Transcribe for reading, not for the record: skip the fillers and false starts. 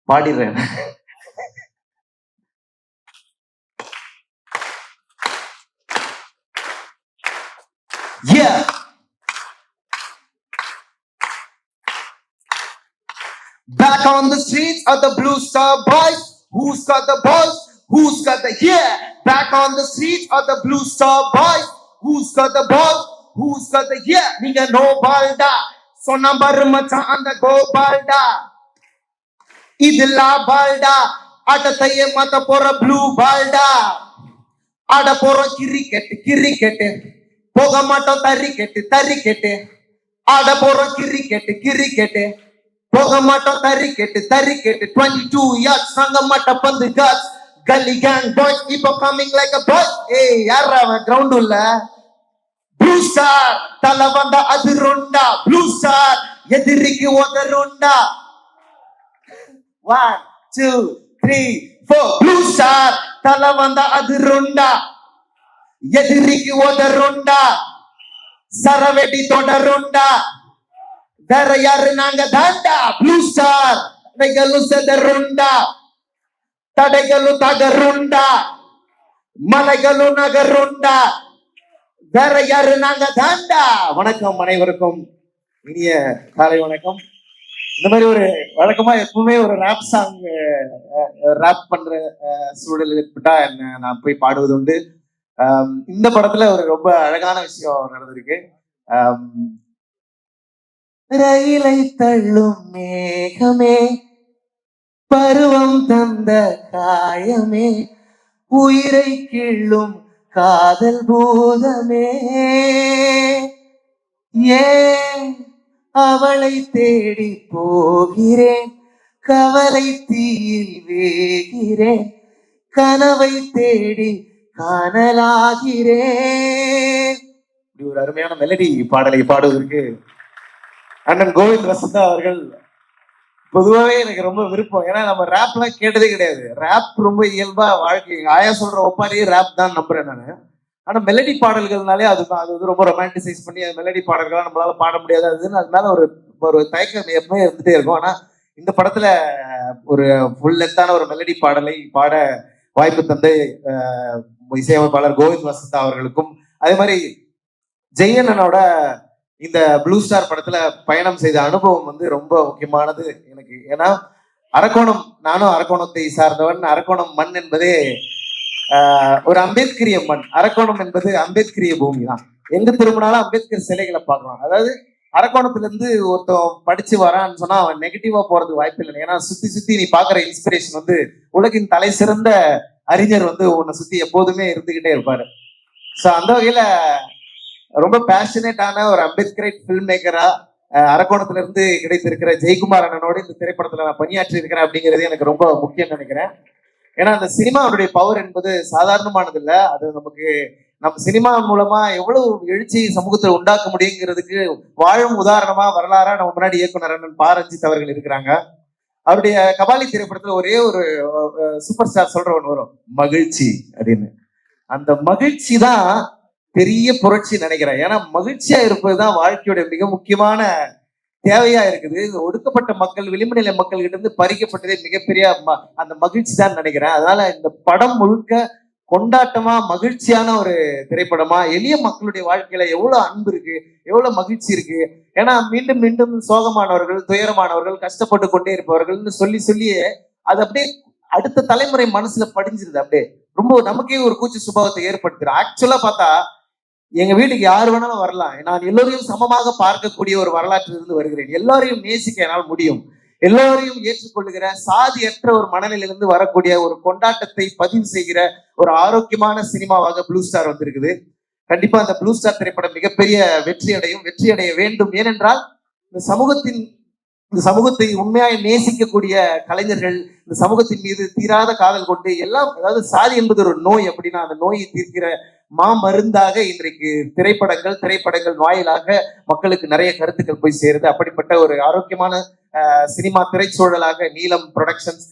பாடிடுறேன். Yeah. Back on the streets of the Blue Star Boys. Who's got the balls? Who's got the yeah? Back on the streets of the Blue Star Boys. Who's got the balls? Who's got the yeah? Nigga no balda. So number macha and the go balda. Idilla balda. Adataye mata pora blue balda. Ada pora cricket. Poga mato tarikete. Ada pora cricket. Poga mato tarikete. 22 yards. Sanga mata pandu guts. Gully gang boys keep on coming like a boy. Hey, yarra ground ulla. Blue Star talavanda adurunda. Blue Star ediriki odarunda. 1, 2, 3, 4. Blue Star talavanda adurunda. எதிரிக்கு உதருண்டா, சரவெடி தொடருண்டா, வேற யாரு நாங்க தாண்டா. Blue star தடைகளும் செதருண்டா, தடைகளும் தகருண்டா, மலைகளும் நகருண்டா, வேற யாரு நாங்க தாண்டா. வணக்கம் அனைவருக்கும், இனிய காலை வணக்கம். இந்த மாதிரி ஒரு வழக்கமா எப்பவுமே ஒரு ரேப் சாங் ரேப் பண்ற சூழல் ஏற்பட்டா என்ன நான் போய் பாடுவது உண்டு. இந்த படத்துல ஒரு ரொம்ப அழகான விஷயம் நடந்திருக்கு. ரயிலை தள்ளும் மேகமே, பருவம் தந்த காயமே, உயிரை கிள்ளும் காதல் பூதமே, ஏன் அவளை தேடி போகிறேன், கவலை தீயில் வேகிறேன், கனவை தேடி காணலாகிறேன். இப்படி ஒரு அருமையான மெலடி பாடலை பாடுவதற்கு அண்ணன் கோவிந்த் வசந்தா அவர்கள் பொதுவாகவே எனக்கு ரொம்ப விருப்பம். ஏன்னா நம்ம ரேப்லாம் கேட்டதே கிடையாது. ரேப் ரொம்ப இயல்பா வாழ்க்கை ஆயா சொல்ற ஒப்பாரியே ரேப் தான் நம்புறேன் நான். ஆனா மெலடி பாடல்கள்னாலே அதுதான், அது வந்து ரொம்ப ரொமான்டிசைஸ் பண்ணி அது மெலடி பாடல்கள்லாம் நம்மளால பாட முடியாது. அதுன்னு அது மேல ஒரு தயக்கம் எப்பவுமே இருந்துட்டே இருக்கும். ஆனா இந்த படத்துல ஒரு ஃபுல் லென்த்தான ஒரு மெலடி பாடலை பாட வாய்ப்பு தந்தை இசையமைப்பாளர் கோவிந்த் வசந்தா அவர்களுக்கும், அதே மாதிரி ஜெயனனோட இந்த ப்ளூ ஸ்டார் படத்துல பயணம் செய்த அனுபவம் வந்து ரொம்ப முக்கியமானது எனக்கு. ஏன்னா அரக்கோணம், நானும் அரக்கோணத்தை சார்ந்தவன். அரக்கோணம் மண் என்பதே ஒரு அம்பேத்கரிய மண். அரக்கோணம் என்பது அம்பேத்கரிய பூமி தான். எங்க திரும்பினாலும் அம்பேத்கர் சிலைகளை பார்க்கலாம். அதாவது அரக்கோணத்துல இருந்து ஒருத்தன் படிச்சு வரான்னு சொன்னா அவன் நெகட்டிவா போறதுக்கு வாய்ப்பு இல்லை. ஏன்னா சுத்தி நீ பாக்குற இன்ஸ்பிரேஷன் வந்து உலகின் தலை சிறந்த அறிஞர் வந்து உன்னை சுத்தி எப்போதுமே இருந்துகிட்டே இருப்பாரு. ஸோ அந்த வகையில ரொம்ப பேஷனேட்டான ஒரு அம்பேத்கரைட் ஃபில்ம் மேக்கரா அரக்கோணத்துல இருந்து கிடைத்திருக்கிற ஜெயக்குமார் அண்ணனோட இந்த திரைப்படத்துல நான் பணியாற்றி இருக்கிறேன் அப்படிங்கிறது எனக்கு ரொம்ப முக்கியம் நினைக்கிறேன். ஏன்னா அந்த சினிமாவுடைய பவர் என்பது சாதாரணமானது இல்லை. அது நமக்கு நம்ம சினிமா மூலமா எவ்வளவு எழுச்சி சமூகத்தில் உண்டாக்க முடியுங்கிறதுக்கு வாழும் உதாரணமா வரலாறா நம்ம முன்னாடி இயக்குனர் அண்ணன் பா ரஞ்சித் அவர்கள் இருக்கிறாங்க. அவருடைய கபாலி திரைப்படத்துல ஒரே ஒரு சூப்பர் ஸ்டார் சொல்ற ஒன்று வரும், மகிழ்ச்சி அப்படின்னு. அந்த மகிழ்ச்சி தான் பெரிய புரட்சி நினைக்கிறேன். ஏன்னா மகிழ்ச்சியா இருப்பதுதான் வாழ்க்கையுடைய மிக முக்கியமான தேவையா இருக்குது. ஒடுக்கப்பட்ட மக்கள், விளிம்பு நிலை மக்கள் கிட்ட இருந்து பறிக்கப்பட்டதே மிகப்பெரிய அந்த மகிழ்ச்சி தான் நினைக்கிறேன். அதனால இந்த படம் முழுக்க கொண்டாட்டமா மகிழ்ச்சியான ஒரு திரைப்படமா, எளிய மக்களுடைய வாழ்க்கையில எவ்வளவு அன்பு இருக்கு, எவ்வளவு மகிழ்ச்சி இருக்கு. ஏன்னா மீண்டும் மீண்டும் சோகமானவர்கள், துயரமானவர்கள், கஷ்டப்பட்டு கொண்டே இருப்பவர்கள்னு சொல்லியே அது அப்படியே அடுத்த தலைமுறை மனசுல படிஞ்சிருது. அப்படியே ரொம்ப நமக்கே ஒரு கூச்ச சுபாவத்தை ஏற்படுத்துறோம். ஆக்சுவலா பார்த்தா எங்க வீட்டுக்கு யாரு வேணாலும் வரலாம். நான் எல்லோரையும் சமமாக பார்க்கக்கூடிய ஒரு வரலாற்றிலிருந்து வருகிறேன். எல்லாரையும் நேசிக்க என்னால் முடியும். எல்லோரையும் ஏற்றுக்கொள்ளுகிற சாதியற்ற ஒரு மனநிலையிலிருந்து வரக்கூடிய ஒரு கொண்டாட்டத்தை பதிவு செய்கிற ஒரு ஆரோக்கியமான சினிமாவாக ப்ளூ ஸ்டார் வந்திருக்குது. கண்டிப்பா அந்த ப்ளூ ஸ்டார் திரைப்படம் மிகப்பெரிய வெற்றி அடைய வேண்டும். ஏனென்றால் இந்த சமூகத்தை உண்மையாய் நேசிக்கக்கூடிய கலைஞர்கள், இந்த சமூகத்தின் மீது தீராத காதல் கொண்டு எல்லாம், அதாவது சாதி என்பது ஒரு நோய் அப்படின்னா அந்த நோயை தீர்க்கிற மாமருந்தாக இன்றைக்கு திரைப்படங்கள் வாயிலாக மக்களுக்கு நிறைய கருத்துக்கள் போய் சேருது. அப்படிப்பட்ட ஒரு ஆரோக்கியமான சினிமா திரைச்சூழலாக நீலம் புரொடக்ஷன்ஸ்